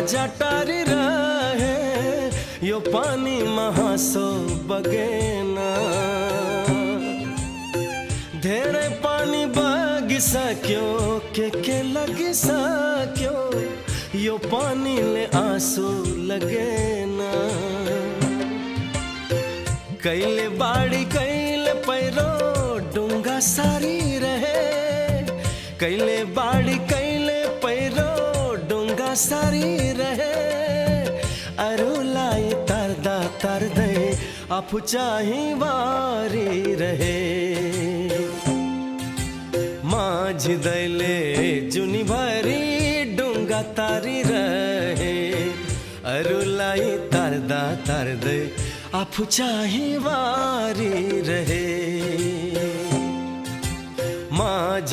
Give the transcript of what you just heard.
जटारी रहे यो पानी महासो बगेना धेरे पानी बगी सक्यो के लगी सक्यो यो पानी ले आंसू लगेना कैले बाड़ी कैले पैरो डूंगा सारी रहे कैले बाड़ी कैले पैरो डूंगा सारी रहे अरुलाई तरदा तर दे आप चाही वारी रहे माझ दैले जुनी भरी डूंगा तारी रहे अरुलाई तरदा तर दे आप चाही वारी रहे माझ